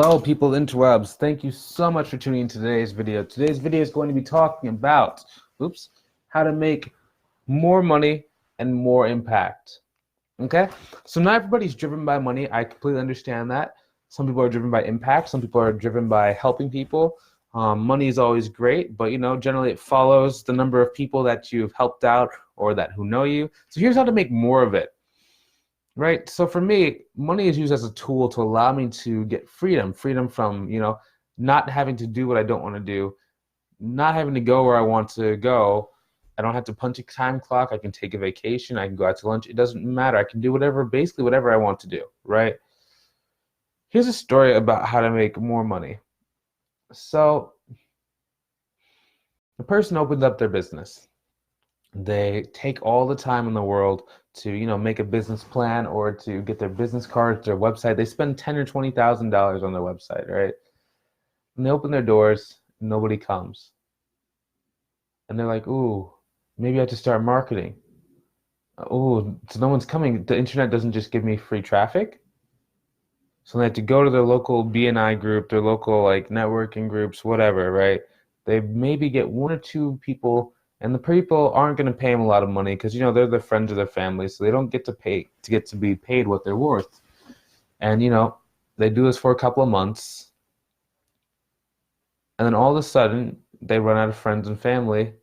Hello, people interwebs. Thank you so much for tuning in to today's video. Today's video is going to be talking about, how to make more money and more impact. Okay? So not everybody's driven by money. I completely understand that. Some people are driven by impact. Some people are driven by helping people. Money is always great, but generally it follows the number of people that you've helped out or that who know you. So here's how to make more of it. Right. So for me, money is used as a tool to allow me to get freedom from, not having to do what I don't want to do, not having to go where I want to go. I don't have to punch a time clock. I can take a vacation. I can go out to lunch. It doesn't matter. I can do basically whatever I want to do. Right. Here's a story about how to make more money. So the person opens up their business. They take all the time in the world to make a business plan or to get their business cards, their website. They spend $10,000 or $20,000 on their website, right? And they open their doors, nobody comes, and they're like, "Ooh, maybe I have to start marketing. Ooh, so no one's coming. The internet doesn't just give me free traffic." So they have to go to their local BNI group, their local networking groups, whatever, right? They maybe get one or two people, and the people aren't going to pay them a lot of money because they're the friends of their family, so they don't get to be paid what they're worth. And they do this for a couple of months, and then all of a sudden they run out of friends and family.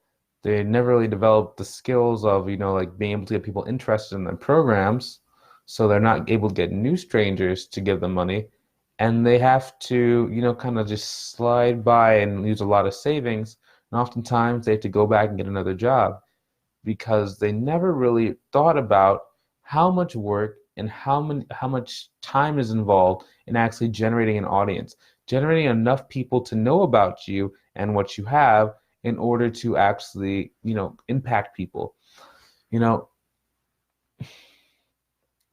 They never really develop the skills of being able to get people interested in their programs, so they're not able to get new strangers to give them money, and they have to kind of just slide by and use a lot of savings, and oftentimes they have to go back and get another job because they never really thought about how much work and how much time is involved in actually generating an audience, generating enough people to know about you and what you have in order to actually impact people.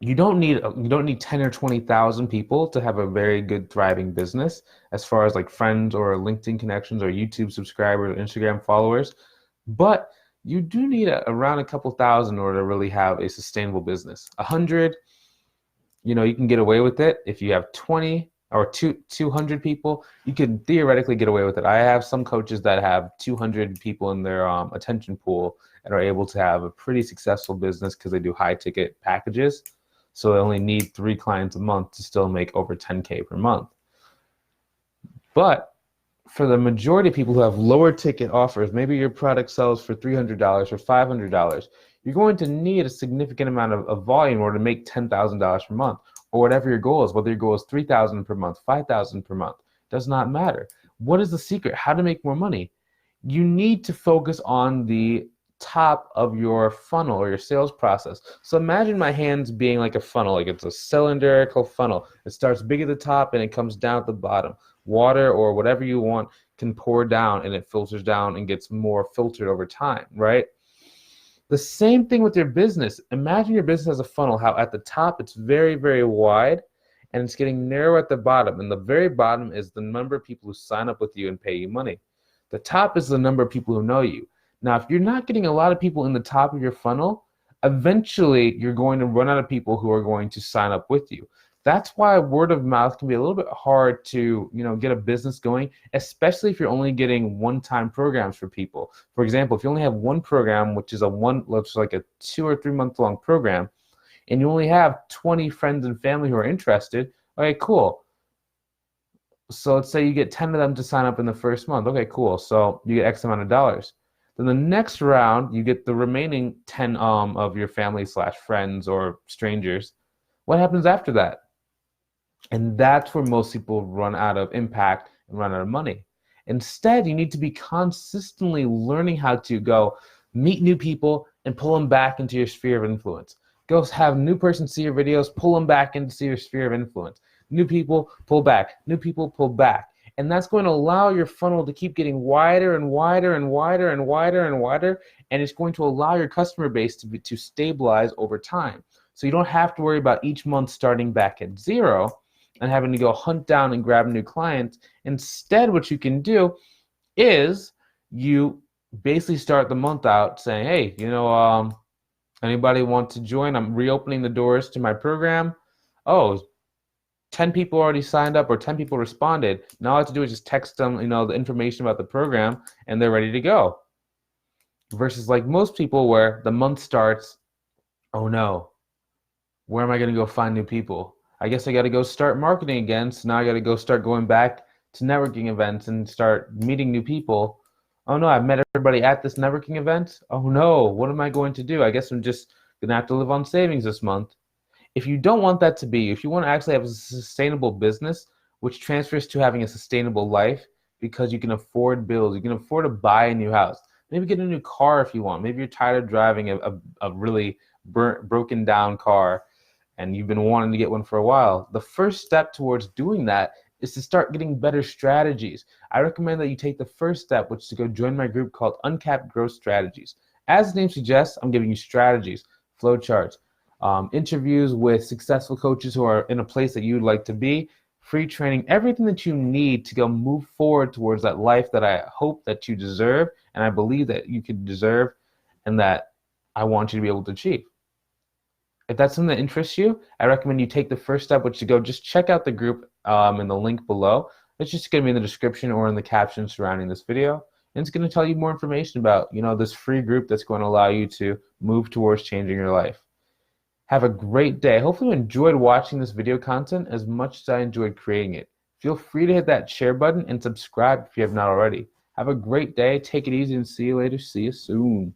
You don't need 10 or 20,000 people to have a very good thriving business as far as friends or LinkedIn connections or YouTube subscribers or Instagram followers, but you do need around a couple thousand in order to really have a sustainable business. 100, you can get away with it. If you have 20 or 200 people, you can theoretically get away with it. I have some coaches that have 200 people in their attention pool and are able to have a pretty successful business because they do high ticket packages. So they only need 3 clients a month to still make over 10K per month. But for the majority of people who have lower ticket offers, maybe your product sells for $300 or $500, you're going to need a significant amount of volume in order to make $10,000 per month, or whatever your goal is, whether your goal is $3,000 per month, $5,000 per month, does not matter. What is the secret? How to make more money? You need to focus on the top of your funnel or your sales process. So imagine my hands being like a funnel, like it's a cylindrical funnel. It starts big at the top and it comes down at the bottom. Water or whatever you want can pour down and it filters down and gets more filtered over time, right? The same thing with your business. Imagine your business as a funnel, how at the top it's very, very wide and it's getting narrow at the bottom. And the very bottom is the number of people who sign up with you and pay you money. The top is the number of people who know you. Now, if you're not getting a lot of people in the top of your funnel, eventually you're going to run out of people who are going to sign up with you. That's why word of mouth can be a little bit hard to, get a business going, especially if you're only getting one-time programs for people. For example, if you only have one program, which is like a 2 or 3 month long program, and you only have 20 friends and family who are interested, okay, cool. So let's say you get 10 of them to sign up in the first month. Okay, cool. So you get X amount of dollars. Then the next round, you get the remaining 10 of your family / friends or strangers. What happens after that? And that's where most people run out of impact and run out of money. Instead, you need to be consistently learning how to go meet new people and pull them back into your sphere of influence. Go have a new person see your videos, pull them back into your sphere of influence. New people, pull back. New people, pull back. And that's going to allow your funnel to keep getting wider and wider and wider and wider and wider, and it's going to allow your customer base to stabilize over time. So you don't have to worry about each month starting back at zero and having to go hunt down and grab new clients. Instead, what you can do is you basically start the month out saying, hey, anybody want to join? I'm reopening the doors to my program. Oh, 10 people already signed up or 10 people responded. Now all I have to do is just text them, the information about the program, and they're ready to go. Versus like most people where the month starts, oh no, where am I going to go find new people? I guess I got to go start marketing again. So now I got to go start going back to networking events and start meeting new people. Oh no, I've met everybody at this networking event. Oh no, what am I going to do? I guess I'm just going to have to live on savings this month. If you don't want that to be, if you want to actually have a sustainable business, which transfers to having a sustainable life because you can afford bills, you can afford to buy a new house, maybe get a new car if you want. Maybe you're tired of driving a really broken down car and you've been wanting to get one for a while. The first step towards doing that is to start getting better strategies. I recommend that you take the first step, which is to go join my group called Uncapped Growth Strategies. As the name suggests, I'm giving you strategies, flowcharts, interviews with successful coaches who are in a place that you'd like to be, free training, everything that you need to go move forward towards that life that I hope that you deserve and I believe that you could deserve and that I want you to be able to achieve. If that's something that interests you, I recommend you take the first step, which is to go just check out the group in the link below. It's just going to be in the description or in the caption surrounding this video. And it's going to tell you more information about, this free group that's going to allow you to move towards changing your life. Have a great day. Hopefully you enjoyed watching this video content as much as I enjoyed creating it. Feel free to hit that share button and subscribe if you have not already. Have a great day. Take it easy and see you later. See you soon.